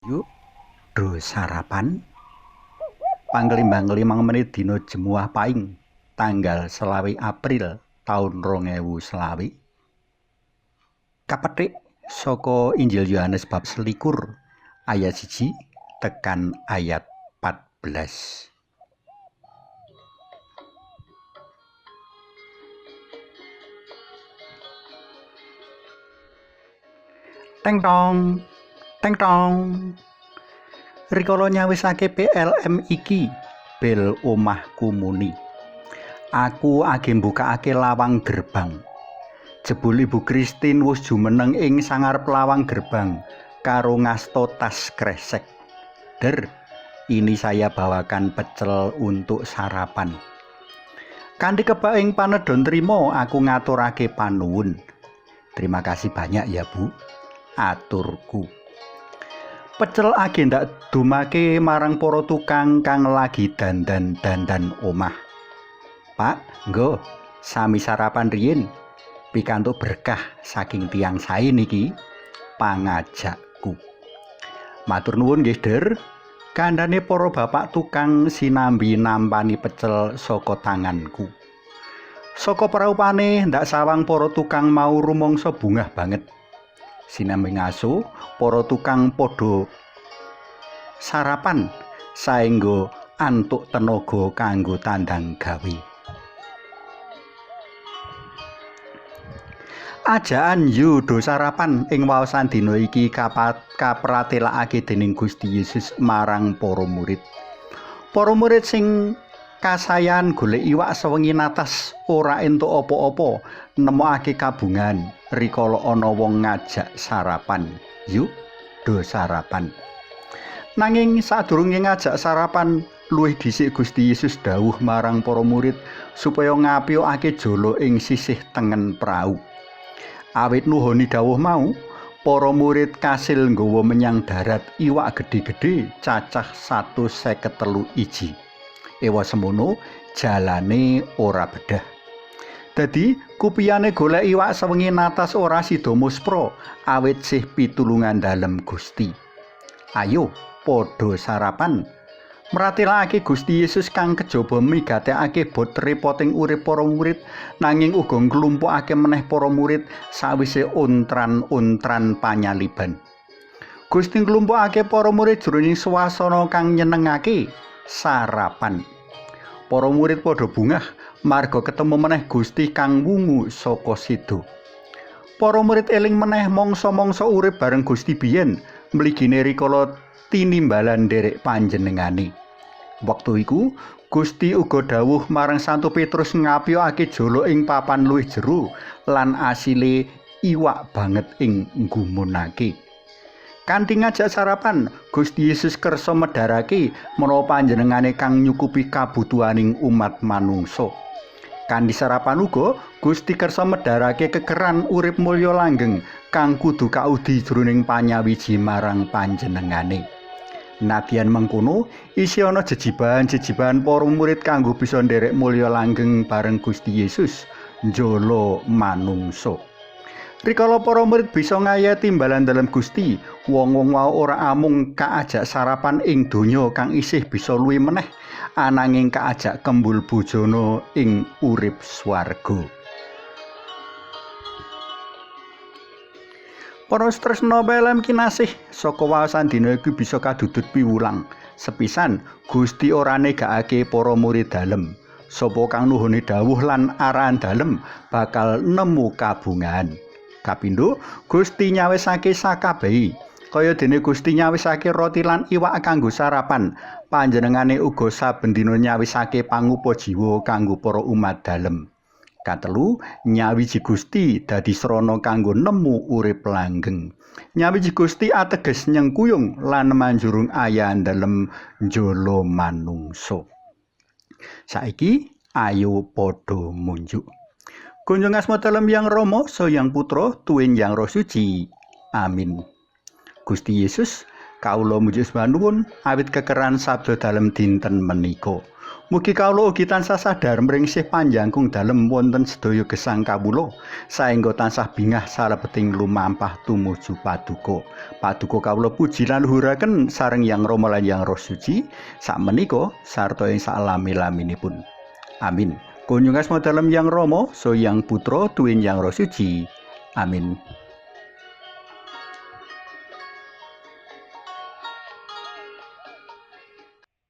Yuk, do sarapan. Panglimang 5 menit dina Jemuah Paing, tanggal 20 April taun 2020. Kapethik saka Injil Yohanes bab 21 ayat 1 tekan ayat 14. Teng tong, teng tong. Rikala nyawisake PLM iki, bel omahku muni. Aku age mbukakake lawang gerbang. Jebul Ibu Kristin wis jumeneng ing sangarep lawang gerbang karo ngasto tas kresek. Der, ini saya bawakan pecel untuk sarapan. Kanthi kebak ing panedon trima, aku ngaturake panuwun. Terima kasih banyak ya, Bu. Aturku. Pecel age ndak dumake marang para tukang kang lagi dandan omah. Pak, nggo sami sarapan riyin. Pikantuk berkah saking tiyang sae niki, pangajakku. Matur nuwun nggih, Der. Kandhane para bapak tukang sinambi nampani pecel saka tanganku. Saka praupane ndak sawang para tukang mau rumangsa bungah banget. Sinambi ngaso para tukang padha sarapan saengga antuk tenaga kanggo tandang gawe. Ajaan yu do sarapan ing waosan dina iki kapratelakake dening Gusti Yesus marang para murid. Para murid sing kasayan golek iwak sewengi natas ora entuk apa-apa, nemokake kabungan rikala ana wong ngajak sarapan. Yuk, do sarapan. Nanging sadurunge ngajak sarapan, luwih dhisik Gusti Yesus dawuh marang para murid supaya ngapiyokake jala ing sisih tengen prau. Awit nuhoni dawuh mau, para murid kasil nggawa menyang darat iwak gedhe-gedhe cacah 153 iji. Ewa semono jalane ora bedah. Dadi kupiyane golek iwak sewengi natas ora sida muspra awit sih pitulungan dalem Gusti. Ayo padha sarapan. Mratelakake Gusti Yesus kang kejaba migatekake bot repoting urip para murid nanging uga nglumpukake meneh para murid sawise ontran-ontran panyaliban. Gusti nglumpukake para murid jroning swasana kang nyenengake, sarapan. Para murid padha bungah marga ketemu meneh Gusti kang wungu saka sedo. Para murid eling meneh mangsa-mangsa urip bareng Gusti biyen mligine rikala tinimbalan nderek panjenengane. Wektu iku Gusti uga dawuh marang Santo Petrus ngapiyokake jala ing papan luwih jero lan asile iwak banget ing nggumunake. Kanthi ngajak sarapan, Gusti Yesus kersa medharake menawa panjenengane kang nyukupi kabutuhaning umat manungsa. Kanthi sarapan uga Gusti kersa medharake kekeran urip mulya langgeng kang kudu kaudi jroning panyawiji marang panjenengane. Nadyan mengkono isi ana jejibahan-jejibahan para murid kanggo bisa nderek mulya langgeng bareng Gusti Yesus njala manungsa. Rikala para murid bisa ngayati timbalan dalem Gusti, wong-wong wau ora amung kaajak sarapan ing donya kang isih bisa luwih meneh, ananging kaajak kembul bojana ing urip swarga. Para tresna PLM kinasih, saka waosan dina iki bisa kadudut piwulang. Sepisan Gusti ora negakake para murid dalem. Sapa kang nuhuni dawuh lan arahan dalem bakal nemu kabungahan. Kapindho, Gusti nyawisake sakabehi. Kaya dene Gusti nyawisake roti lan iwak kanggo sarapan, panjenengane uga saben dina nyawisake pangupa jiwa kanggo para umat dalem. Katelu, nyawiji Gusti dadi srana kanggo nemu urip langgeng. Nyawiji Gusti ateges nyengkuyung lan manjurung ayahan dalem njala manungsa. Saiki ayo padha munjuk. Kunjung asma dalem Yang Rama, Sang Putra, tuwin Yang Roh Suci. Amin. Gusti Yesus, kawula mujuk nuwun awit kekeran sabda dalem dinten menika. Mugi kawula ugi tansah sadhar mringsih panjangkung dalem wonten sedaya gesang kawula saengga tansah bingah salebeting lumampah tumuju paduka. Paduka kawula puji lan luhuraken sareng Yang Rama lan Yang Roh Suci sakmenika sarta ing salami-laminipun. Amin. Kunjungas dalem Yang Rama so Yang Putra tuwin Yang Roh Suci. Amin.